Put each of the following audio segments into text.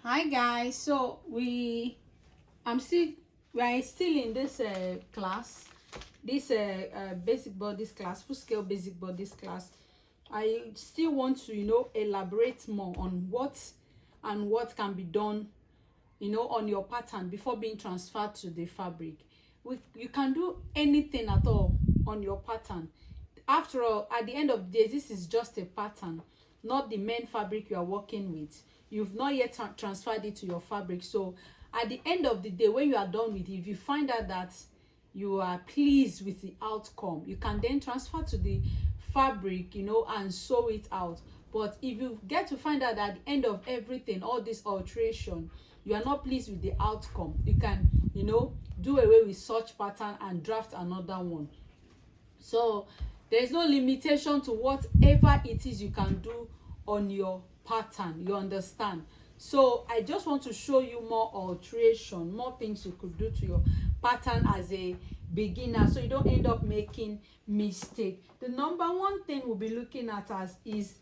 Hi guys, I'm still we are still in this class, this basic bodies class, full scale basic bodies class. I still want to elaborate more on what can be done on your pattern before being transferred to the fabric. You can do anything at all on your pattern. After all, at the end of the day, this is just a pattern, not the main fabric you are working with. You've not yet transferred it to your fabric. So at the end of the day, when you are done with it, if you find out that you are pleased with the outcome, you can then transfer to the fabric, and sew it out. But if you get to find out that at the end of everything, all this alteration, you are not pleased with the outcome, you can do away with such pattern and draft another one. So there is no limitation to whatever it is you can do on your pattern, you understand. So I just want to show you more alteration, more things you could do to your pattern as a beginner, so you don't end up making mistake. The number one thing we'll be looking at is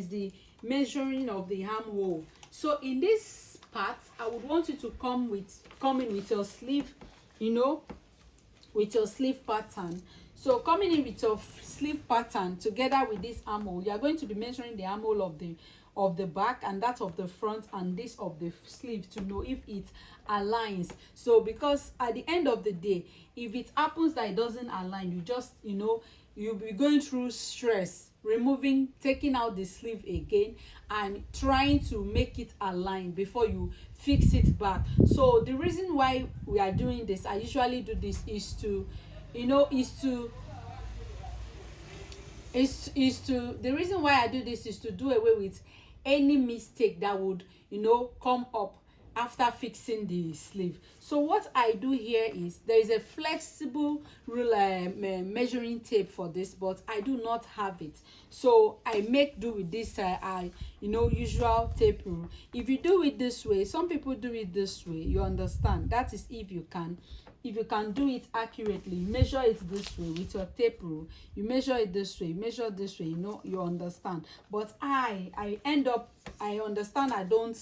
the measuring of the armhole. So in this part, I would want you to come in with your sleeve, with your sleeve pattern. So coming in with your sleeve pattern together with this armhole, you are going to be measuring the armhole of the back and that of the front and this of the sleeve to know if it aligns. So because at the end of the day, if it happens that it doesn't align, you just you'll be going through stress taking out the sleeve again and trying to make it align before you fix it back. So the reason why we are doing this, I usually do this, is to the reason why I do this is to do away with any mistake that would come up after fixing the sleeve. So what I do here is there is a flexible ruler measuring tape for this, but I do not have it, so I make do with this usual tape rule. If you do it this way, some people do it this way, you understand, that is if you can do it accurately, measure it this way with your tape rule, you measure it this way, measure this way, you understand. But I understand I don't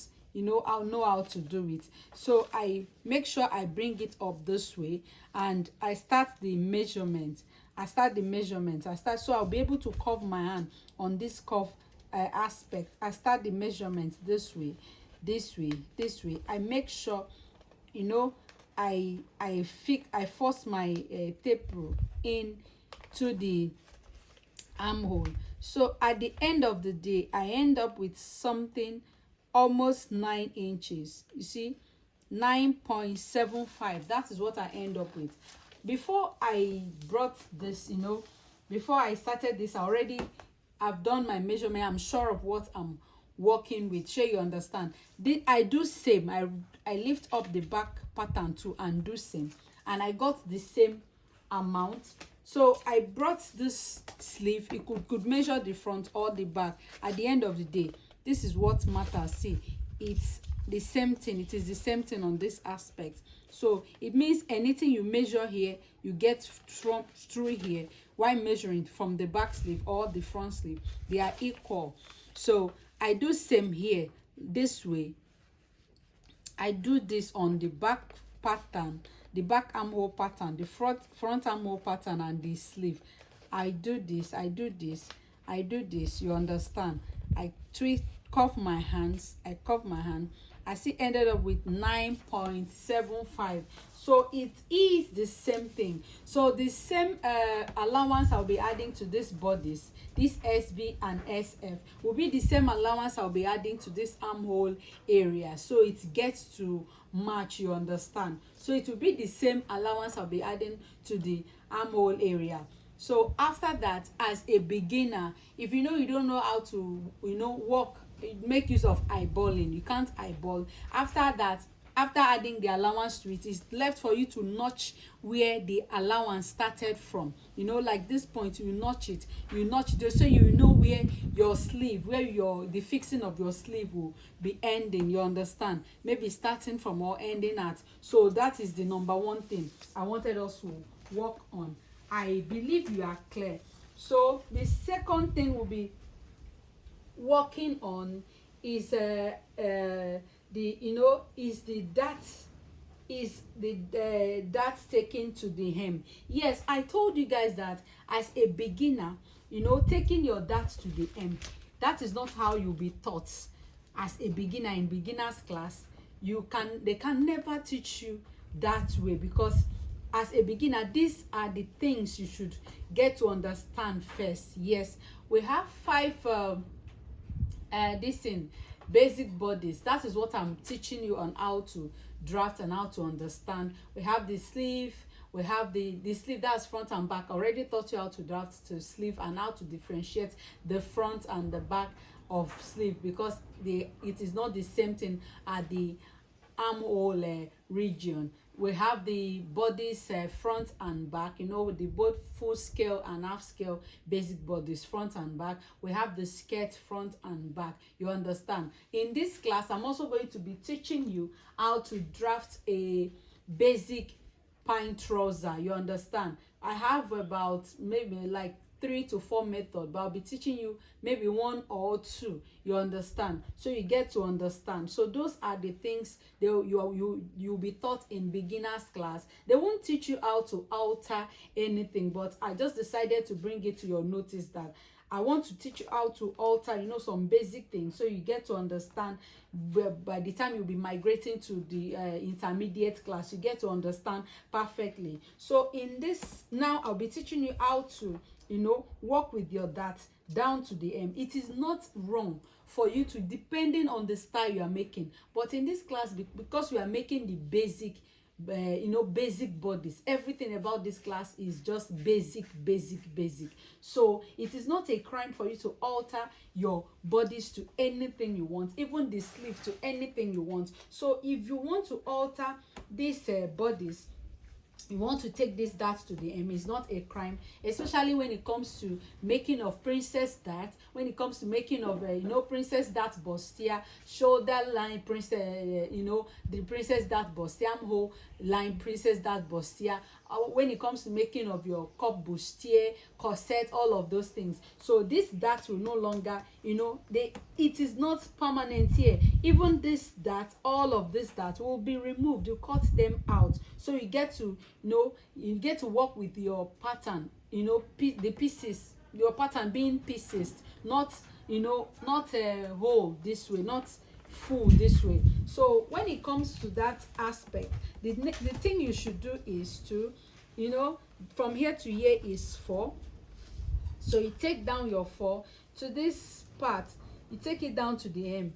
I'll know how to do it. So I make sure I bring it up this way and I start the measurement. So I'll be able to curve my hand on this curve aspect. I start the measurement this way, this way, this way. I make sure I force my tape rule in to the armhole. So at the end of the day, I end up with something almost 9 inches. You see, 9.75. That is what I end up with. Before I brought this, before I started this, I've done my measurement. I'm sure of what I'm working with. Sure, you understand. I do same. I lift up the back pattern too and do same, and I got the same amount. So I brought this sleeve. You could measure the front or the back. At the end of the day, this is what matters. See, it's the same thing. It is the same thing on this aspect. So it means anything you measure here, you get through here while measuring from the back sleeve or the front sleeve. They are equal. So I do same here this way. I do this on the back pattern, the back armhole pattern, the front armhole pattern, and the sleeve. I do this, you understand. I cuff my hands, I still ended up with 9.75. So it is the same thing. So the same allowance I'll be adding to this bodice, this SB and SF, will be the same allowance I'll be adding to this armhole area, so it gets to match, you understand. So it will be the same allowance I'll be adding to the armhole area. So after that, as a beginner, if you don't know how to make use of eyeballing, you can't eyeball. After that, after adding the allowance to it, it's left for you to notch where the allowance started from. Like this point, you notch it so you know where your sleeve, the fixing of your sleeve will be ending, you understand, maybe starting from or ending at. So that is the number one thing I wanted us to work on. I believe you are clear. So the second thing will be working on is the is the dart taken to the hem. Yes, I told you guys that as a beginner, taking your dart to the hem, that is not how you'll be taught. As a beginner in beginners class, they can never teach you that way, because as a beginner, these are the things you should get to understand first. Yes, we have 5 this thing, basic bodies. That is what I'm teaching you on how to draft and how to understand. We have the sleeve, we have the sleeve, that's front and back. I already taught you how to draft to sleeve and how to differentiate the front and the back of sleeve, because it is not the same thing at the armhole region. We have the bodies, front and back, with the both full scale and half scale basic bodies, front and back. We have the skirt, front and back. You understand? In this class, I'm also going to be teaching you how to draft a basic pant trouser. You understand? I have about maybe like 3 to 4 methods, but I'll be teaching you maybe 1 or 2. You understand? So you get to understand. So those are the things you'll be taught in beginners class. They won't teach you how to alter anything, but I just decided to bring it to your notice that I want to teach you how to alter, some basic things, so you get to understand. By the time you'll be migrating to the intermediate class, you get to understand perfectly. So in this, now I'll be teaching you how to work with your dart down to the hem. It is not wrong for you to, depending on the style you are making, but in this class, because we are making the basic basic bodies, everything about this class is just basic. So it is not a crime for you to alter your bodies to anything you want, even the sleeve to anything you want. So if you want to alter these bodies, you want to take this dart to the hem, is not a crime, especially when it comes to making of princess dart, when it comes to making of princess dart bustier, shoulder line princess, the princess dart bustier, armhole line princess dart bustier, when it comes to making of your cup bustier, corset, all of those things. So this dart will no longer, it is not permanent here. Even this dart, all of this dart will be removed. You cut them out, so you get to work with your pattern, the pieces, your pattern being pieces, not whole this way, not full this way. So when it comes to that aspect, the thing you should do is to, from here to here is 4. So you take down your 4 to this part, you take it down to the hem,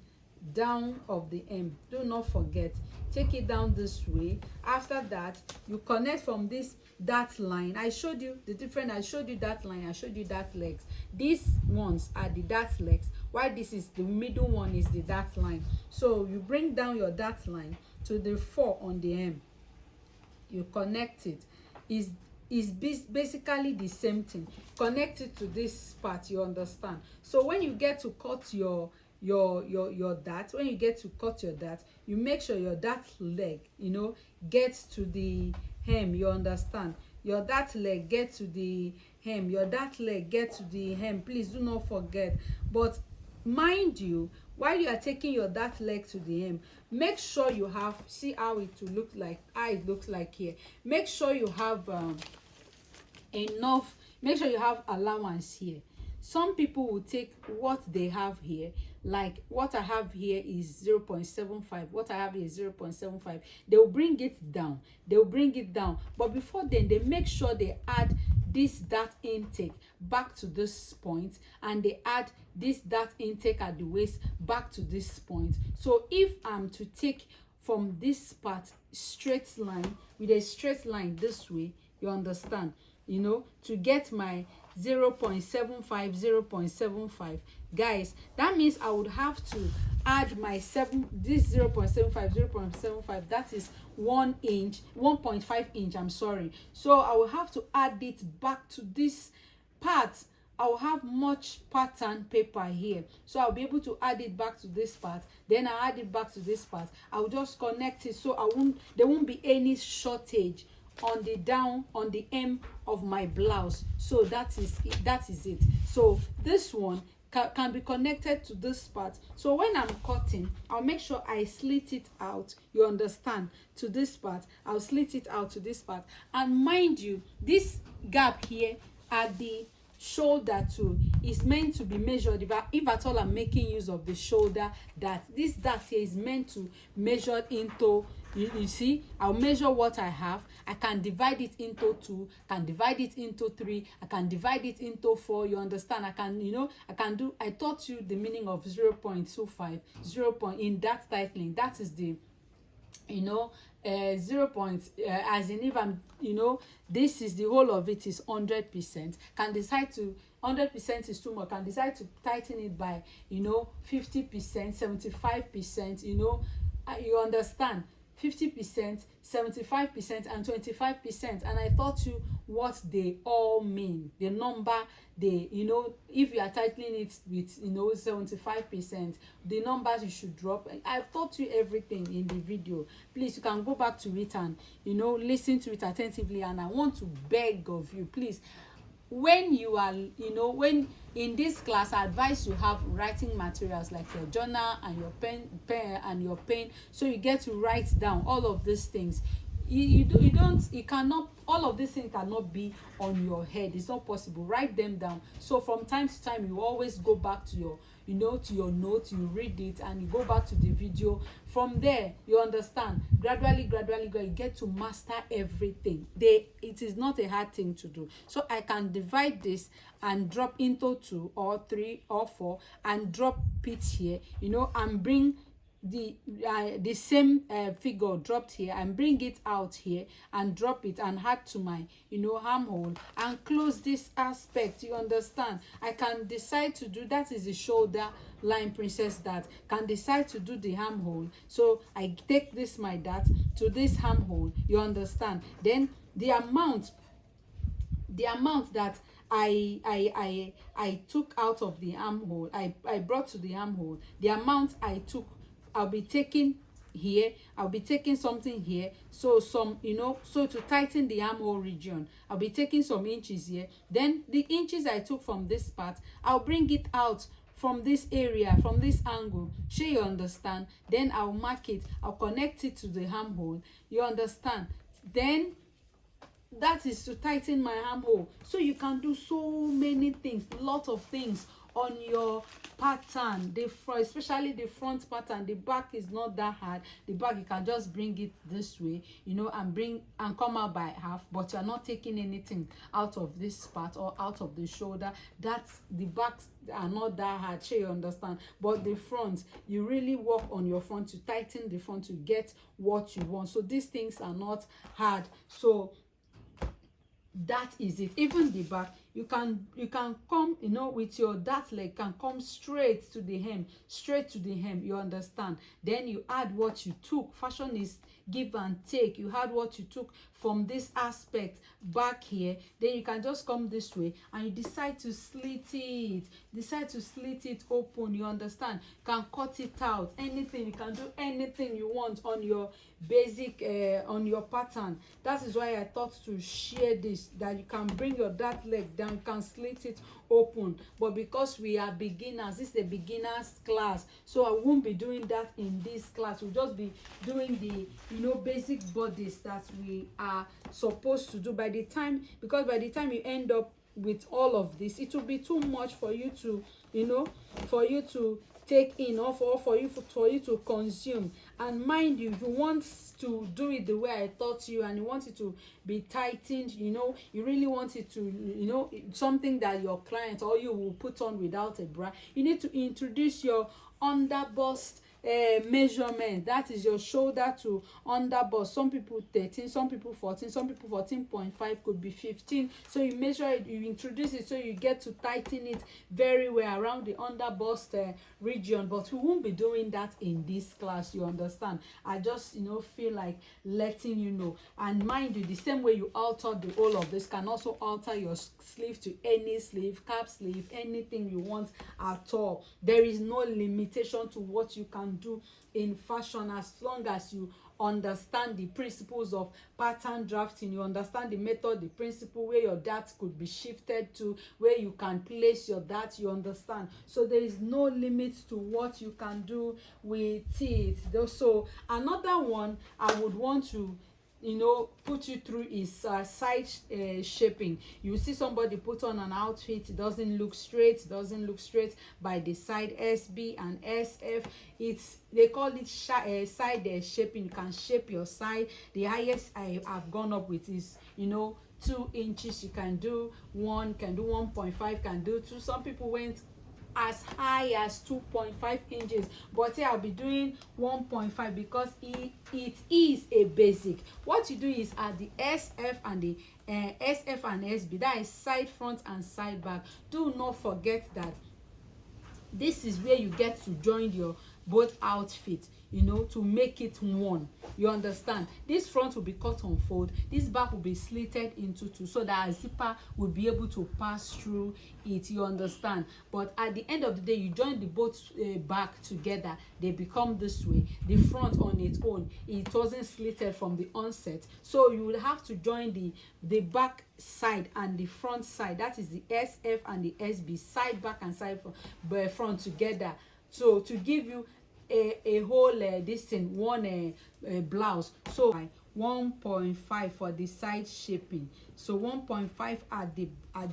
down of the hem. Do not forget, take it down this way. After that, you connect from this dart line. I showed you the different, I showed you that line, I showed you that legs. These ones are the dart legs, while this is the middle one is the dart line. So you bring down your dart line to the 4 on the hem, you connect it. Is basically the same thing. Connect it to this part, you understand? So when you get to cut your dart, when you get to cut your dart, you make sure your dart leg gets to the hem. You understand? Your dart leg gets to the hem, your dart leg gets to the hem. Please do not forget. But mind you, while you are taking your dart leg to the hem, make sure you have, see how it will look like, how it looks like here. Make sure you have enough, make sure you have allowance here. Some people will take what they have here, like what I have here is 0.75, what I have here is 0.75. They will bring it down, but before then, they make sure they add this dart intake back to this point, and they add this dart intake at the waist back to this point. So if I'm to take from this part straight line, with a straight line this way, you understand, to get my 0.75, guys, that means I would have to add my 0.75, that is 1 inch, 1.5 inch, I'm sorry. So I will have to add it back to this part. I will have much pattern paper here, so I'll be able to add it back to this part. Then I add it back to this part. I will just connect it, so there won't be any shortage on the hem of my blouse. So that is it. So this one can be connected to this part. So when I'm cutting, I'll make sure I slit it out, you understand, to this part. I'll slit it out to this part. And mind you, this gap here at the shoulder too is meant to be measured. If at all I'm making use of the shoulder, that this dart here is meant to measure into, you see, I'll measure what I have. I can divide it into 2, can divide it into 3, I can divide it into 4, you understand. I can, I taught you the meaning of 0.25, 0 point in that tightening. That is the, 0 point, as in if I'm, this is the whole of it is 100%, can decide to, 100% is too much, can decide to tighten it by 50%, 75%, you understand, 50%, 75%, and 25%. And I taught you what they all mean. The number, if you are tightening it with 75%, the numbers you should drop. I've taught you everything in the video. Please, you can go back to it and listen to it attentively. And I want to beg of you, please, when you are, when in this class, I advise you have writing materials like your journal and your pen, so you get to write down all of these things. You cannot, all of these things cannot be on your head. It's not possible. Write them down. So from time to time, you always go back to your, to your notes, you read it, and you go back to the video. From there, you understand. Gradually, you get to master everything. It is not a hard thing to do. So I can divide this and drop into 2 or 3 or 4 and drop it here, and bring the same figure dropped here and bring it out here and drop it and add to my armhole and close this aspect. You understand. I can decide to do, that is the shoulder line, princess dart, can decide to do the armhole. So I take this my dart to this armhole, you understand. Then the amount that I took out of the armhole, I brought to the armhole, the amount I took, I'll be taking here, I'll be taking something here, so some, so to tighten the armhole region, I'll be taking some inches here. Then the inches I took from this part, I'll bring it out from this area, from this angle. Sure, you understand. Then I'll mark it, I'll connect it to the armhole, you understand. Then that is to tighten my armhole. So you can do so many things, lot of things on your pattern, especially the front pattern. The back is not that hard. The back, you can just bring it this way, and come out by half, but you're not taking anything out of this part or out of the shoulder. That's the backs are not that hard, sure, you understand. But the front, you really work on your front to tighten the front to get what you want. So these things are not hard. So that is it. Even the back, you can come, with your dart leg, can come straight to the hem, you understand. Then you add what you took. Fashion is give and take. You had what you took from this aspect back here, then you can just come this way and you decide to slit it open, you understand. You can cut it out, anything, you can do anything you want on your basic on your pattern. That is why I thought to share this, that you can bring your dart leg down, you can slit it open. But because we are beginners, this is a beginners class, so I won't be doing that in this class. We'll just be doing the basic bodice that we are supposed to do. Because by the time you end up with all of this, it will be too much for you to take in, or for you to consume. And mind you, you want to do it the way I taught you, and you want it to be tightened, you really want it to, something that your client or you will put on without a bra. You need to introduce your under bust measurement. That is your shoulder to under bust. Some people 13, some people 14, some people 14.5, could be 15. So you measure it, you introduce it, so you get to tighten it very well around the under bust region. But we won't be doing that in this class, you understand. I just feel like letting you know. And mind you, the same way you alter the whole of this, can also alter your sleeve to any sleeve, cap sleeve, anything you want at all. There is no limitation to what you can can do in fashion, as long as you understand the principles of pattern drafting, you understand the method, the principle, where your dart could be shifted to, where you can place your dart, you understand. So there is no limit to what you can do with it. So another one I would want to put you through is side shaping. You see somebody put on an outfit, it doesn't look straight, by the side. SB and SF, they call it side shaping. You can shape your side. The highest I have gone up with is 2 inches. You can do 1, can do 1.5, can do 2. Some people went as high as 2.5 inches, but here I'll be doing 1.5 because it is a basic. What you do is at the SF and the SF and SB, that is side front and side back, do not forget that this is where you get to join your both outfit, to make it one. You understand? This front will be cut on fold, this back will be slitted into 2, so that a zipper will be able to pass through it. You understand? But at the end of the day, you join the both back together, they become this way. The front on its own, it wasn't slitted from the onset, so you will have to join the back side and the front side, that is the SF and the SB, side back and side front together, so to give you a whole this thing, one blouse. So 1.5 for the side shaping, so 1.5 at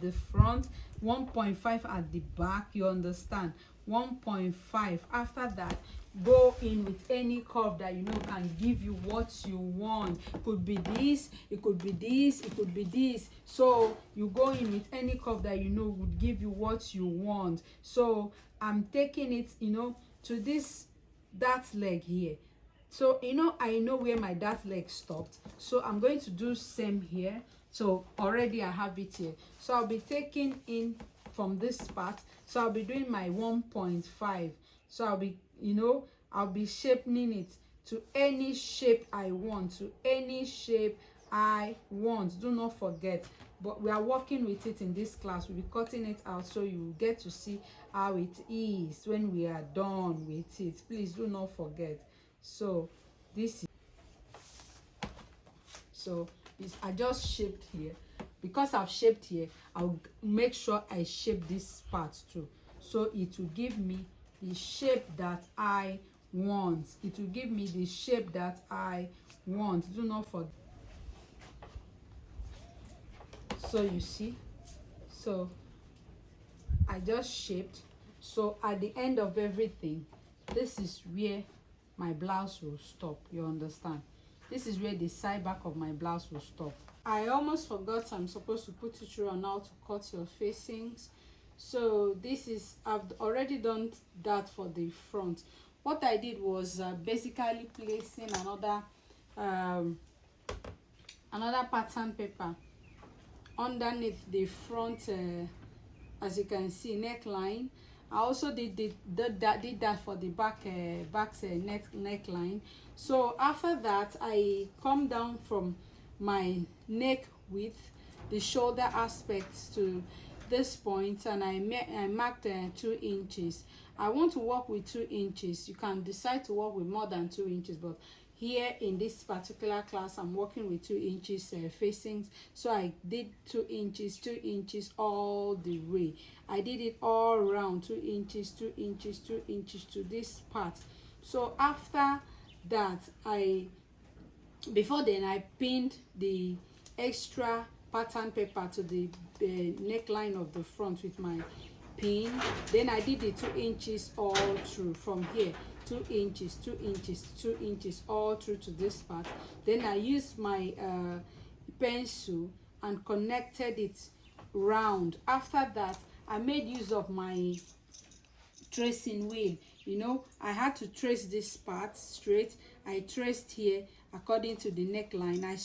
the front, 1.5 at the back. You understand? 1.5. After that, go in with any curve that can give you what you want. Could be this, it could be this, it could be this. So you go in with any curve that would give you what you want. So I'm taking it to this dart leg here. So I know where my dart leg stopped, so I'm going to do same here. So already I have it here, so I'll be taking in from this part. So I'll be doing my 1.5. So I'll be shaping it to any shape I want, do not forget. But we are working with it in this class. We'll be cutting it out, so you get to see how it is when we are done with it. Please do not forget. So this is, I just shaped here. Because I've shaped here, I'll make sure I shape this part too, so it will give me the shape that I want. Do not forget. So you see, so I just shaped. So at the end of everything, this is where my blouse will stop. You understand? This is where the side back of my blouse will stop. I almost forgot, I'm supposed to put you through on how to cut your facings. So this is, I've already done that for the front. What I did was basically placing another pattern paper underneath the front, as you can see, neckline. I also did that for the back's neckline. So after that, I come down from my neck width, the shoulder aspects, to this point, and I marked 2 inches. I want to work with 2 inches. You can decide to work with more than 2 inches, but here in this particular class, I'm working with 2 inches facings. So I did 2 inches all the way. I did it all around, 2 inches to this part. So after that, before then I pinned the extra pattern paper to the neckline of the front with my pin. Then I did the 2 inches all through from here, 2 inches all through to this part. Then I used my pencil and connected it round. After that, I made use of my tracing wheel. I had to trace this part straight. I traced here according to the neckline. I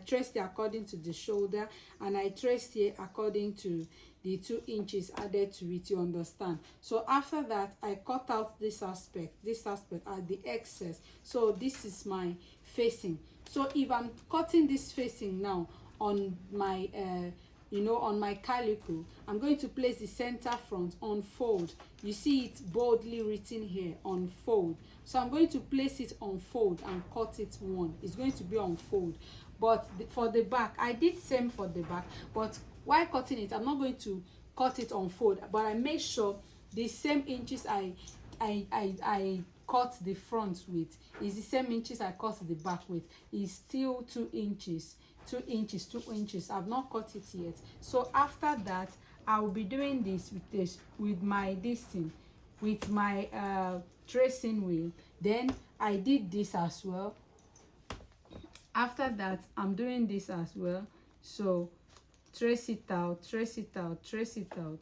traced it according to the shoulder, and I traced here according to the 2 inches added to it. You understand? So after that, I cut out this aspect at the excess. So this is my facing. So if I'm cutting this facing now on my you know, on my calico, I'm going to place the center front on fold. You see it boldly written here, on fold. So I'm going to place it on fold and cut it one. It's going to be on fold. But for the back, I did same for the back, but while cutting it, I'm not going to cut it on fold, but I make sure the same inches I cut the front with is the same inches I cut the back with. Is still 2 inches, 2 inches, 2 inches. I've not cut it yet. So after that, I will be doing this with my thing, with my tracing wheel. Then I did this as well. After that, I'm doing this as well. So trace it out, trace it out, trace it out,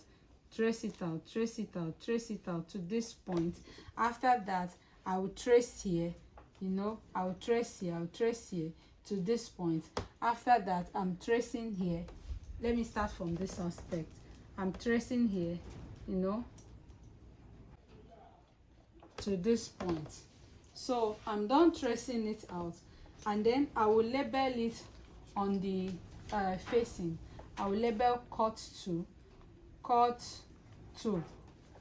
trace it out, trace it out, trace it out to this point. After that, I will trace here, you know, I will trace here, I'll trace here to this point. After that, I'm tracing here. Let me start from this aspect. I'm tracing here, you know, to this point. So I'm done tracing it out, and then I will label it on the facing. I will label cut 2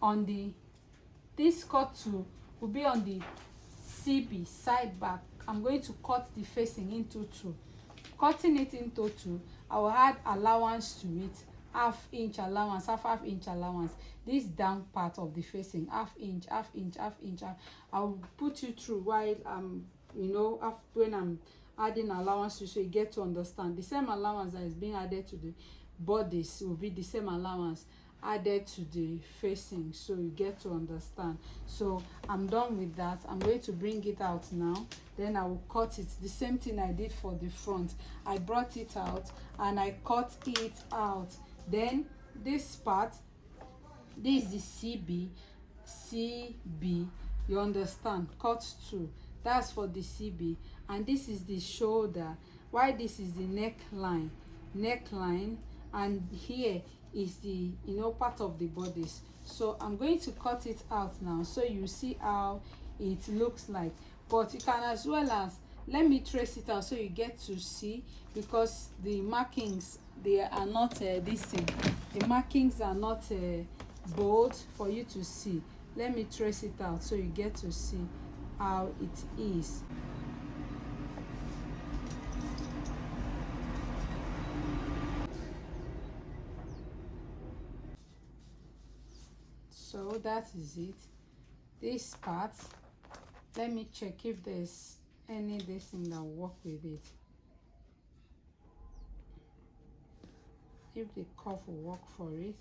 on the, this cut 2 will be on the CB side back. I'm going to cut the facing into 2. Cutting it into 2, I will add allowance to it, half inch allowance, half inch allowance. This down part of the facing, half inch, half inch, half inch. I will put you through while you know, when I'm adding allowance to, so you get to understand. The same allowance that is being added to the bodice will be the same allowance added to the facing, so you get to understand. So I'm done with that. I'm going to bring it out now, then I will cut it. The same thing I did for the front. I brought it out and I cut it out. Then this part, this is the CB, you understand, cut 2. That's for the CB, and this is the shoulder. Why this is the neckline, and here is the, you know, part of the bodice. So I'm going to cut it out now, so you see how it looks like. But you can as well as, let me trace it out so you get to see, because the markings, they are not this thing. The markings are not bold for you to see. Let me trace it out so you get to see how it is. So that is it. This part, let me check if there's any this thing that will work with it. If the cuff will work for it.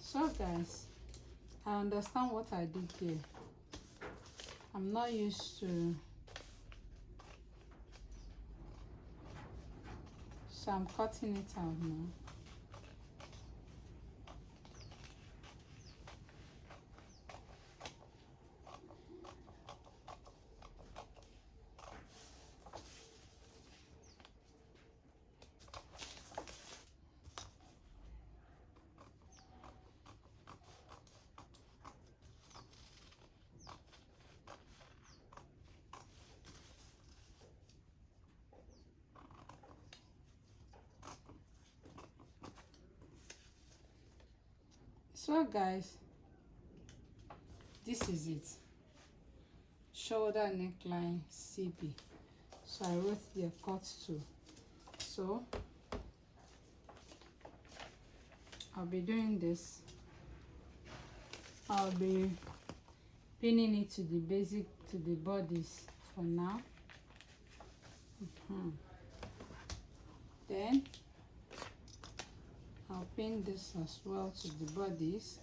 So guys, I understand what I did here. I'm not used to, so I'm cutting it out now. So guys, this is it. Shoulder neckline CB. So I wrote there cut 2. So I'll be doing this. I'll be pinning it to the basic, to the bodice for now. Then I'll pin this as well to the bodice.